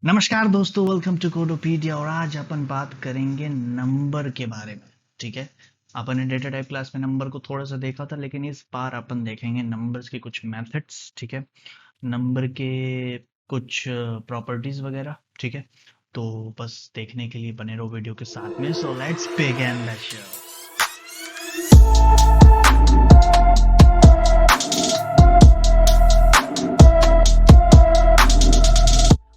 नमस्कार दोस्तों, welcome to कोडोपीडिया। और आज अपन बात करेंगे नंबर के बारे में। ठीक है, अपन ने डेटा टाइप क्लास में नंबर को थोड़ा सा देखा था, लेकिन इस बार अपन देखेंगे नंबर्स के कुछ मेथड्स। ठीक है, नंबर के कुछ प्रॉपर्टीज वगैरह। ठीक है, तो बस देखने के लिए बने रहो वीडियो के साथ में। So let's begin the show.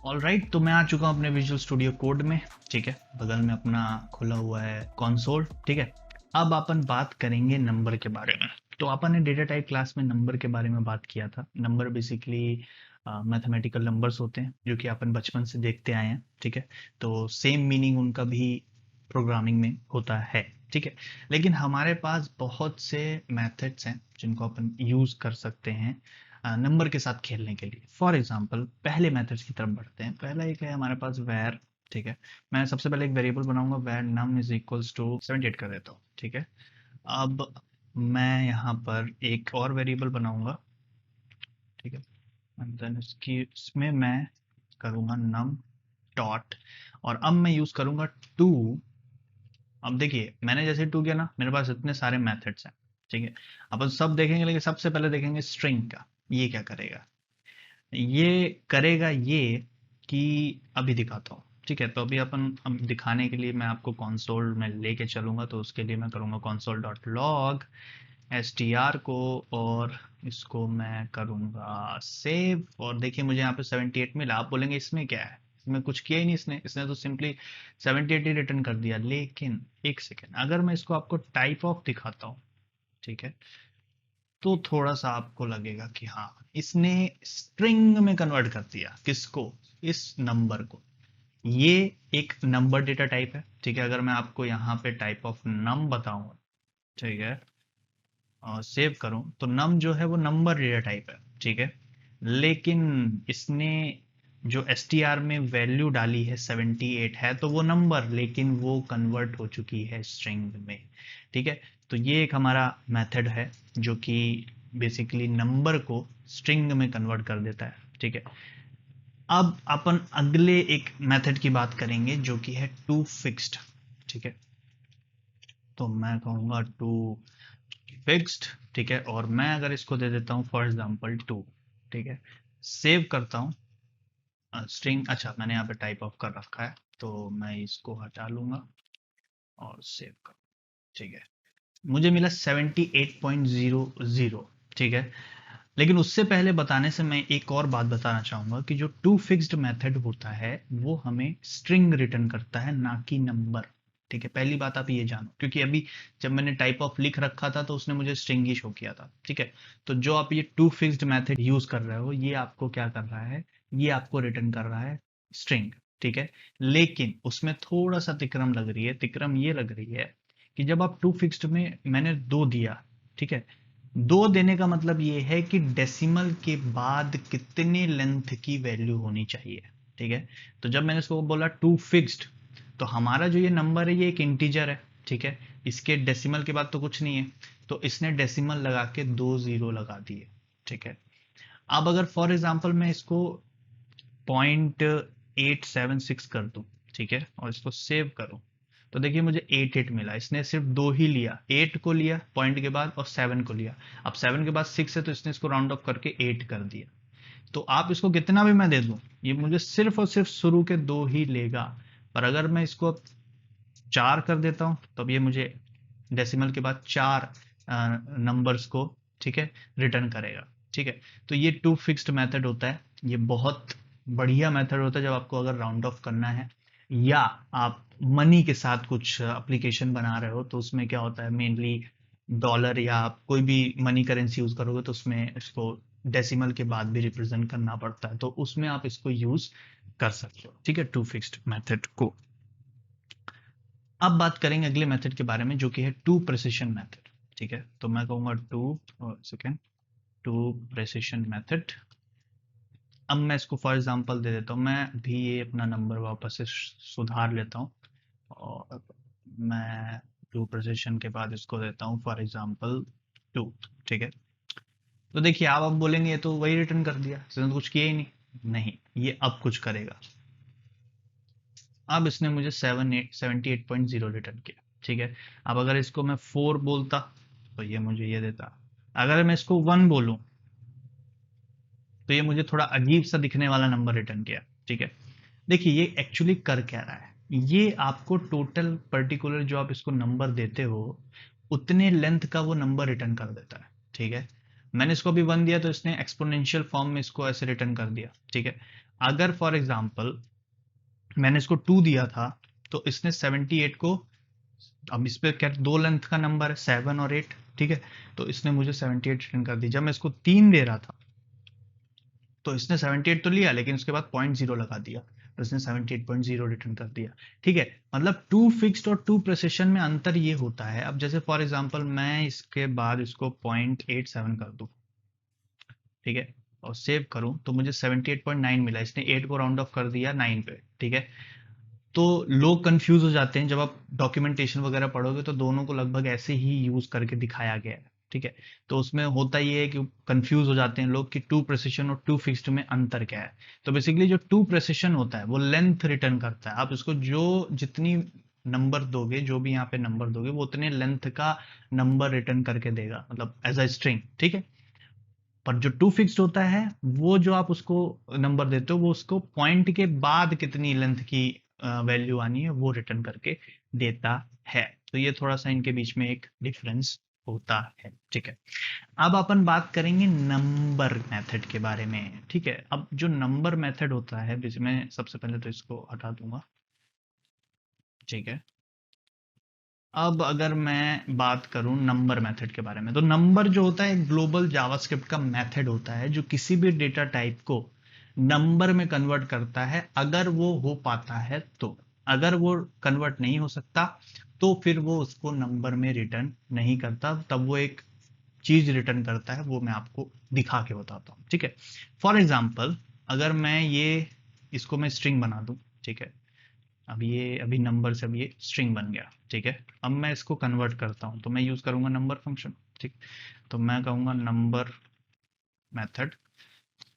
Alright, तो मैं आ चुका हूँ अपने विजुअल स्टूडियो कोड में। ठीक है, बगल में अपना खुला हुआ है कंसोल। ठीक है, अब अपन बात करेंगे नंबर के बारे में। तो अपन ने डेटा टाइप क्लास में नंबर के बारे में बात किया था। नंबर बेसिकली मैथमेटिकल नंबर्स होते हैं जो कि अपन बचपन से देखते आए हैं। ठीक है, तो सेम मीनिंग उनका भी प्रोग्रामिंग में होता है। ठीक है, लेकिन हमारे पास बहुत से मेथड्स हैं जिनको अपन यूज कर सकते हैं नंबर के साथ खेलने के लिए। फॉर एग्जाम्पल, पहले मेथड्स की तरफ बढ़ते हैं। पहला एक है हमारे पास वैर। ठीक है, मैं सबसे पहले एक वेरिएबल बनाऊंगा, वैर नम इज इक्वल्स टू 78 कर देता हूँ। ठीक है, अब मैं यहाँ पर एक और वेरिएबल बनाऊंगा। ठीक है, देन इसमें मैं करूंगा नम डॉट, और अब मैं यूज करूंगा टू। अब देखिए, मैंने जैसे टू किया ना, मेरे पास इतने सारे मेथड्स हैं। ठीक है, अपन सब देखेंगे, लेकिन सबसे पहले देखेंगे स्ट्रिंग का। ये क्या करेगा? ये करेगा ये कि अभी दिखाता हूँ। ठीक है, तो अभी अपन अब दिखाने के लिए मैं आपको कंसोल में लेके चलूंगा। तो उसके लिए मैं करूंगा कंसोल डॉट लॉग str को, और इसको मैं करूंगा सेव। और देखिए, मुझे यहाँ पे 78 मिला। आप बोलेंगे इसमें क्या है, इसमें कुछ किया ही नहीं। इसने तो सिंपली 78 ही रिटर्न कर दिया। लेकिन एक सेकेंड, अगर मैं इसको आपको टाइप ऑफ दिखाता हूँ, ठीक है, तो थोड़ा सा आपको लगेगा कि हाँ, इसने स्ट्रिंग में कन्वर्ट कर दिया। किसको? इस नंबर को। ये एक नंबर डेटा टाइप है। ठीक है, अगर मैं आपको यहाँ पे टाइप ऑफ नम बताऊंगा, ठीक है, और सेव करूं, तो नम जो है वो नंबर डेटा टाइप है। ठीक है, लेकिन इसने जो str में वैल्यू डाली है 78 है, तो वो नंबर, लेकिन वो कन्वर्ट हो चुकी है स्ट्रिंग में। ठीक है, तो ये एक हमारा मेथड है जो कि बेसिकली नंबर को स्ट्रिंग में कन्वर्ट कर देता है। ठीक है, अब अपन अगले एक मेथड की बात करेंगे जो कि है टू फिक्स्ड। ठीक है, तो मैं कहूंगा टू फिक्स्ड। ठीक है, और मैं अगर इसको दे देता हूं फॉर एग्जांपल टू। ठीक है, सेव करता हूं स्ट्रिंग। अच्छा, मैंने यहाँ पे टाइप ऑफ कर रखा है, तो मैं इसको हटा लूंगा और सेव कर। ठीक है, मुझे मिला 78.00। ठीक है, लेकिन उससे पहले बताने से मैं एक और बात बताना चाहूंगा कि जो टू फिक्स्ड मेथड होता है वो हमें स्ट्रिंग रिटर्न करता है, ना कि नंबर। ठीक है, पहली बात आप ये जानो, क्योंकि अभी जब मैंने टाइप ऑफ लिख रखा था तो उसने मुझे स्ट्रिंग ही शो किया था। ठीक है, तो जो आप ये टू फिक्स्ड मेथड यूज कर रहे हो, ये आपको क्या कर रहा है? ये आपको रिटर्न कर रहा है स्ट्रिंग। ठीक है, लेकिन उसमें थोड़ा सा तिकरम लग रही है। तिकरम ये लग रही है कि जब आप टू फिक्स्ड में मैंने दो दिया, ठीक है, दो देने का मतलब ये है कि डेसिमल के बाद कितने लेंथ की वैल्यू होनी चाहिए। ठीक है, तो जब मैंने इसको बोला टू फिक्स्ड, तो हमारा जो ये नंबर है ये एक इंटीजर है। ठीक है, इसके डेसिमल के बाद तो कुछ नहीं है, तो इसने डेसिमल लगा के दो जीरो लगा दिए। ठीक है, अब अगर फॉर एग्जांपल मैं इसको 0.876 कर दूं, ठीक है, और इसको सेव करूं, तो देखिए मुझे 88 मिला। इसने सिर्फ दो ही लिया, 8 को लिया पॉइंट के बाद और 7 को लिया। अब 7 के बाद 6 है, तो इसने इसको राउंड ऑफ करके 8 कर दिया। तो आप इसको कितना भी मैं दे दूं, ये मुझे सिर्फ और सिर्फ शुरू के दो ही लेगा। पर अगर मैं इसको अब 4 कर देता हूं, तो अब ये मुझे डेसिमल के बाद चार नंबर्स को, ठीक है, रिटर्न करेगा। ठीक है, तो ये टू फिक्स्ड मेथड होता है। ये बहुत बढ़िया मेथड होता है जब आपको अगर राउंड ऑफ करना है, या आप मनी के साथ कुछ एप्लीकेशन बना रहे हो, तो उसमें क्या होता है, मेनली डॉलर या आप कोई भी मनी करेंसी यूज करोगे, तो उसमें इसको डेसिमल के बाद भी रिप्रेजेंट करना पड़ता है, तो उसमें आप इसको यूज कर सकते हो। ठीक है, टू फिक्स्ड मेथड को। अब बात करेंगे अगले मेथड के बारे में जो कि है टू प्रिसिशन मेथड। ठीक है, तो मैं कहूंगा two second two precision method. अब मैं इसको फॉर एग्जांपल दे देता हूँ। मैं भी ये अपना नंबर वापस से सुधार लेता हूँ, और मैं टू प्रिसिशन के बाद इसको देता हूँ फॉर एग्जांपल टू। ठीक है, तो देखिए, आप अब बोलेंगे ये तो वही रिटर्न कर दिया, इसने तो कुछ किया ही नहीं। नहीं, ये अब कुछ करेगा। अब इसने मुझे 78.0 रिटर्न किया, ठीक है। अब अगर इसको मैं 4 बोलता तो ये मुझे ये देता, अगर मैं इसको 1 बोलूं तो ये मुझे थोड़ा अजीब सा दिखने वाला नंबर रिटर्न किया, ठीक है। देखिए ये एक्चुअली कर क्या रहा है, ये आपको टोटल पर्टिकुलर जो आप इसको नंबर देते हो उतने लेंथ का वो नंबर रिटर्न कर देता है, ठीक है। मैंने इसको अभी 1 दिया तो इसने एक्सपोनेंशियल फॉर्म में इसको ऐसे रिटर्न कर दिया, ठीक है। अगर फॉर एग्जाम्पल मैंने इसको 2 दिया था तो इसने 78 को, अब इस पे क्या दो लेंथ का नंबर है 7 और 8, ठीक है। तो इसने मुझे 78 रिटर्न कर दी। जब मैं इसको 3 दे रहा था तो इसने 78 तो लिया लेकिन उसके बाद 0.0 लगा दिया तो इसने 78.0 रिटर्न कर दिया, ठीक है। मतलब टू फिक्स्ड और टू प्रिसिशन में अंतर ये होता है। अब जैसे फॉर एग्जांपल मैं इसके बाद इसको 0.87 कर दूं, ठीक है, और सेव करूं तो मुझे 78.9 मिला। इसने 8 को राउंड ऑफ कर दिया 9 पे, ठीक है। तो लोग कंफ्यूज हो जाते हैं, जब आप डॉक्यूमेंटेशन वगैरह पढ़ोगे तो दोनों को लगभग ऐसे ही यूज करके दिखाया गया है, ठीक है। तो उसमें होता ये है कि कंफ्यूज हो जाते हैं लोग कि टू प्रेसिशन और टू फिक्स्ड में अंतर क्या है। तो बेसिकली जो टू प्रेसिशन होता है वो लेंथ रिटर्न करता है। आप इसको जो जितनी नंबर दोगे, जो भी यहाँ पे नंबर दोगे वो उतने लेंथ का नंबर रिटर्न करके देगा, मतलब एज अ स्ट्रिंग, ठीक है। पर जो टू फिक्स्ड होता है वो जो आप उसको नंबर देते हो वो उसको पॉइंट के बाद कितनी लेंथ की वैल्यू आनी है वो रिटर्न करके देता है। तो ये थोड़ा सा इनके बीच में एक डिफरेंस होता है, ठीक है। अब अपन बात करेंगे नंबर मेथड के बारे में, ठीक है। अब जो नंबर मेथड होता है, मैं सबसे पहले तो इसको हटा दूंगा, ठीक है। अब अगर मैं बात करूं नंबर मेथड के बारे में, तो नंबर जो होता है एक ग्लोबल जावास्क्रिप्ट का मेथड होता है जो किसी भी डेटा टाइप को नंबर में कन्वर्ट करता है अगर वो हो पाता है तो। अगर वो कन्वर्ट नहीं हो सकता तो फिर वो उसको नंबर में रिटर्न नहीं करता, तब वो एक चीज रिटर्न करता है, वो मैं आपको दिखा के बताता हूँ, ठीक है। फॉर एग्जाम्पल अगर मैं ये इसको मैं स्ट्रिंग बना दूं, ठीक है। अब ये अभी नंबर से अब ये स्ट्रिंग बन गया, ठीक है। अब मैं इसको कन्वर्ट करता हूं तो मैं यूज करूंगा नंबर फंक्शन, ठीक। तो मैं कहूंगा नंबर मेथड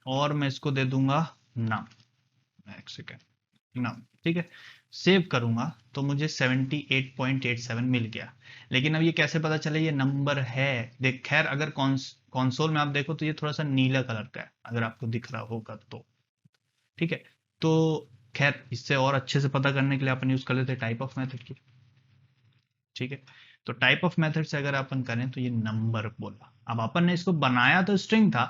और मैं इसको दे दूंगा नम, एक सेकेंड, नम, ठीक है। सेव करूंगा तो मुझे 78.87 मिल गया। लेकिन अब ये कैसे पता चले ये नंबर है? देख खैर अगर कॉन्सोल में आप देखो तो ये थोड़ा सा नीला कलर का है, अगर आपको दिख रहा होगा तो, ठीक है। तो खैर इससे और अच्छे से पता करने के लिए अपन यूज कर लेते हैं टाइप ऑफ मेथड की, ठीक है। तो टाइप ऑफ मेथड से अगर अपन करें तो ये नंबर बोला। अब अपन ने इसको बनाया तो स्ट्रिंग था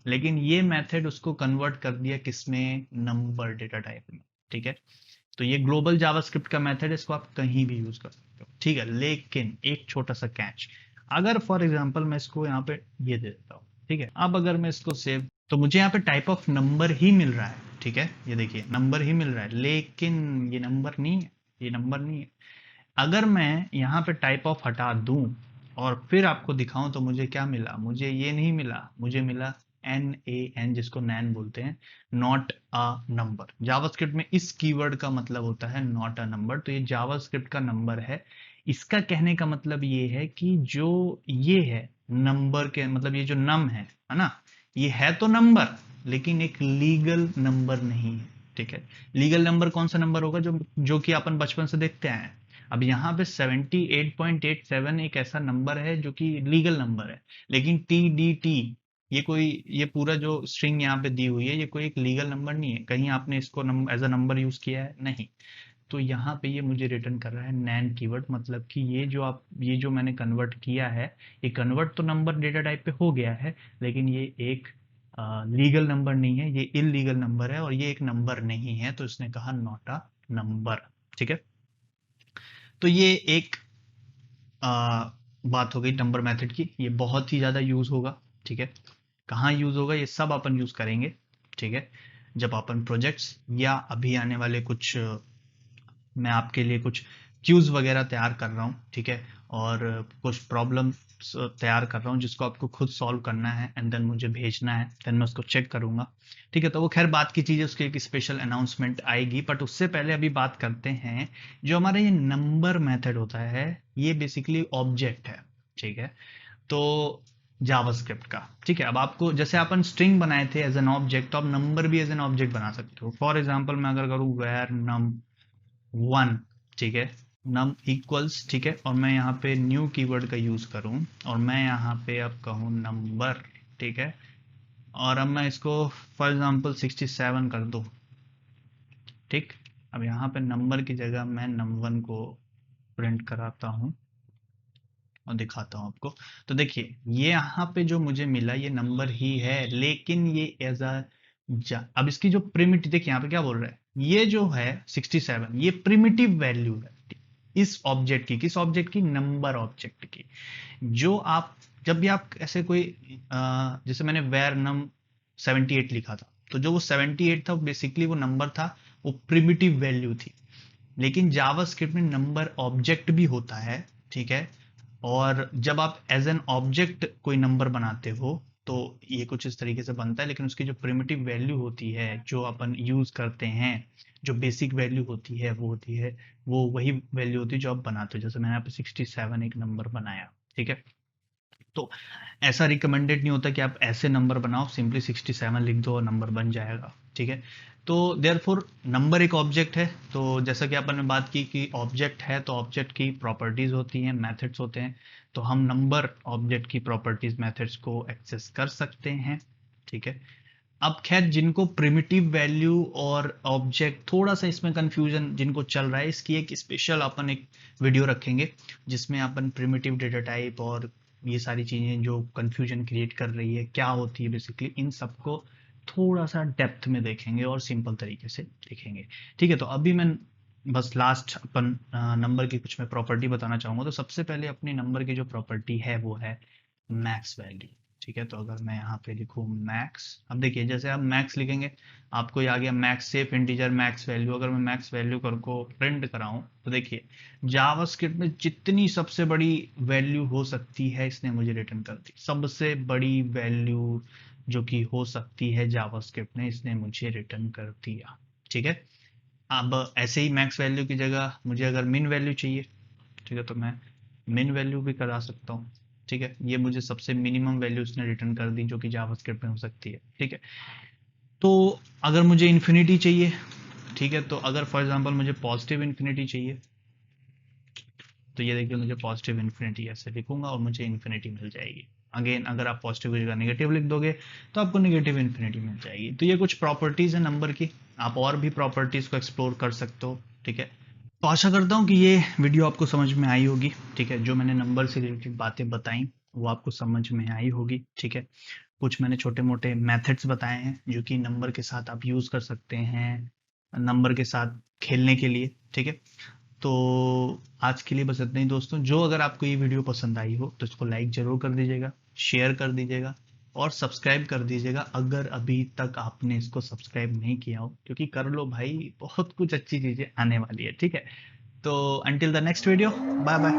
लेकिन ये मेथड उसको कन्वर्ट कर दिया किसमें, नंबर डेटा टाइप में, ठीक है। तो ये ग्लोबल जावास्क्रिप्ट का मेथड है, इसको आप कहीं भी यूज कर सकते हो, ठीक है। लेकिन एक छोटा सा कैच, अगर फॉर एग्जांपल मैं इसको यहाँ पे ये दे देता हूँ, ठीक है। अब अगर मैं इसको सेव, तो मुझे यहाँ पे टाइप ऑफ नंबर ही मिल रहा है, ठीक है। ये देखिए नंबर ही मिल रहा है लेकिन ये नंबर नहीं है, ये नंबर नहीं है। अगर मैं यहाँ पे टाइप ऑफ हटा दूं और फिर आपको दिखाऊं तो मुझे क्या मिला, मुझे ये नहीं मिला, मुझे मिला NaN, जिसको नैन बोलते हैं, नॉट अ नंबर। जावास्क्रिप्ट में इस कीवर्ड का मतलब होता है नॉट अ नंबर। तो ये जावास्क्रिप्ट का नंबर है। इसका कहने का मतलब ये है कि जो ये है नंबर के, मतलब ये जो नम है ना, ये है तो नंबर लेकिन एक लीगल नंबर नहीं है, ठीक है। लीगल नंबर कौन सा नंबर होगा, जो जो कि अपन बचपन से देखते आए हैं। अब यहाँ पे 78.87 एक ऐसा नंबर है जो कि लीगल नंबर है, लेकिन TDT ये कोई, ये पूरा जो स्ट्रिंग यहाँ पे दी हुई है ये कोई एक लीगल नंबर नहीं है। कहीं आपने इसको एज अ नंबर यूज किया है? नहीं। तो यहाँ पे ये मुझे रिटर्न कर रहा है नैन कीवर्ड, मतलब कि ये जो आप, ये जो मैंने कन्वर्ट किया है, ये कन्वर्ट तो नंबर डेटा टाइप पे हो गया है लेकिन ये एक लीगल नंबर नहीं है, ये इलीगल नंबर है और ये एक नंबर नहीं है। तो इसने कहा नॉट अ नंबर, ठीक है। तो ये एक बात हो गई नंबर मेथड की, ये बहुत ही ज़्यादा यूज़ होगा, ठीक है। कहाँ यूज़ होगा, ये सब अपन यूज़ करेंगे, ठीक है। जब अपन प्रोजेक्ट्स या अभी आने वाले कुछ मैं आपके लिए कुछ क्यूज वगैरह तैयार कर रहा हूँ, ठीक है। और कुछ प्रॉब्लम तैयार कर रहा हूँ जिसको आपको खुद सॉल्व करना है एंड देन मुझे भेजना है, देन मैं उसको चेक करूंगा, ठीक है। तो वो खैर बात की चीज़ है, उसकी एक स्पेशल अनाउंसमेंट आएगी। बट उससे पहले अभी बात करते हैं जो हमारा ये नंबर मेथड होता है, ये बेसिकली ऑब्जेक्ट है, ठीक है। तो जावास्क्रिप्ट का, ठीक है। अब आपको जैसे अपन स्ट्रिंग बनाए थे एज एन ऑब्जेक्ट, तो आप नंबर भी एज एन ऑब्जेक्ट बना सकते हो। फॉर एग्जाम्पल मैं अगर करूँ वेर नम 1, ठीक है, नम इक्वल्स, ठीक है, और मैं यहाँ पे न्यू कीवर्ड का यूज करूँ और मैं यहाँ पे अब कहूँ नंबर, ठीक है, और अब मैं इसको फॉर एग्जांपल 67 कर दूँ, ठीक। अब यहाँ पे नंबर की जगह मैं नम1 को प्रिंट कराता हूँ और दिखाता हूँ आपको। तो देखिए ये यहाँ पे जो मुझे मिला ये नंबर ही है, लेकिन ये एज अ अब इसकी जो प्रिमिटिव, देखिए यहाँ पे क्या बोल रहा है, ये जो है 67 ये प्रिमिटिव वैल्यू है इस ऑब्जेक्ट की, किस ऑब्जेक्ट की, नंबर ऑब्जेक्ट की। जो आप जब भी आप ऐसे कोई जैसे मैंने वेर नम 78 लिखा था, तो जो वो 78 था बेसिकली वो नंबर था, वो प्रिमिटिव वैल्यू थी। लेकिन जावास्क्रिप्ट में नंबर ऑब्जेक्ट भी होता है, ठीक है, और जब आप एज एन ऑब्जेक्ट कोई नंबर बनाते हो तो ये कुछ इस तरीके से बनता है, लेकिन उसकी जो प्रिमिटिव वैल्यू होती है जो अपन यूज करते हैं, जो बेसिक वैल्यू होती है वो होती है, वो वही वैल्यू होती है जो आप बनाते हो। जैसे मैंने यहाँ पे 67 एक नंबर बनाया, ठीक है, तो ऐसा रिकमेंडेड नहीं होता कि आप ऐसे नंबर बनाओ, सिंपली 67 लिख दो और नंबर बन जाएगा, ठीक है। तो देयरफॉर नंबर एक ऑब्जेक्ट है, तो जैसा कि अपन ने बात की कि ऑब्जेक्ट है तो ऑब्जेक्ट की प्रॉपर्टीज होती हैं, मेथड्स होते हैं, तो हम नंबर ऑब्जेक्ट की प्रॉपर्टीज मेथड्स को एक्सेस कर सकते हैं, ठीक है। अब खैर जिनको प्रिमिटिव वैल्यू और ऑब्जेक्ट थोड़ा सा इसमें कंफ्यूजन जिनको चल रहा है, इसकी एक स्पेशल अपन एक वीडियो रखेंगे जिसमें अपन प्रिमिटिव डेटा टाइप और ये सारी चीजें जो कंफ्यूजन क्रिएट कर रही है क्या होती है बेसिकली, इन सबको थोड़ा सा डेप्थ में देखेंगे और सिंपल तरीके से देखेंगे, ठीक है। तो अभी मैं बस लास्ट अपन नंबर की कुछ मैं प्रॉपर्टी बताना चाहूंगा। तो सबसे पहले अपनी नंबर की जो प्रॉपर्टी है वो है मैक्स वैल्यू, ठीक है। तो अगर मैं यहाँ पे लिखूँ मैक्स, अब देखिए जैसे आप मैक्स लिखेंगे आपको ये आ गया max safe integer max value. अगर मैं मैक्स वैल्यू कर को प्रिंट कराऊं तो देखिए जावास्क्रिप्ट में जितनी सबसे बड़ी वैल्यू हो सकती है इसने मुझे रिटर्न कर दी, सबसे बड़ी वैल्यू जो कि हो सकती है जावास्क्रिप्ट ने इसने मुझे रिटर्न कर दिया, ठीक है। अब ऐसे ही मैक्स वैल्यू की जगह मुझे अगर मिन वैल्यू चाहिए, ठीक है, तो मैं मिन वैल्यू भी करा सकता हूँ, ठीक है। ये मुझे सबसे मिनिमम वैल्यू उसने रिटर्न कर दी जो कि जावास्क्रिप्ट में हो सकती है, ठीक है। तो अगर मुझे इन्फिनिटी चाहिए, ठीक है, तो अगर फॉर एग्जांपल मुझे पॉजिटिव इन्फिनिटी चाहिए तो ये देखिए मुझे पॉजिटिव इन्फिनिटी ऐसे लिखूंगा और मुझे इन्फिनिटी मिल जाएगी। अगेन अगर आप पॉजिटिव की जगह नेगेटिव लिख दोगे तो आपको नेगेटिव इन्फिनिटी मिल जाएगी। तो ये कुछ प्रॉपर्टीज है नंबर की, आप और भी प्रॉपर्टीज को एक्सप्लोर कर सकते हो, ठीक है। तो आशा करता हूँ कि ये वीडियो आपको समझ में आई होगी, ठीक है। जो मैंने नंबर से रिलेटेड बातें बताई वो आपको समझ में आई होगी, ठीक है। कुछ मैंने छोटे मोटे मेथड्स बताए हैं जो कि नंबर के साथ आप यूज कर सकते हैं, नंबर के साथ खेलने के लिए, ठीक है। तो आज के लिए बस इतना ही दोस्तों। जो अगर आपको ये वीडियो पसंद आई हो तो इसको लाइक जरूर कर दीजिएगा, शेयर कर दीजिएगा और सब्सक्राइब कर दीजिएगा अगर अभी तक आपने इसको सब्सक्राइब नहीं किया हो, क्योंकि कर लो भाई, बहुत कुछ अच्छी चीजें आने वाली है, ठीक है। तो until the next video, bye bye.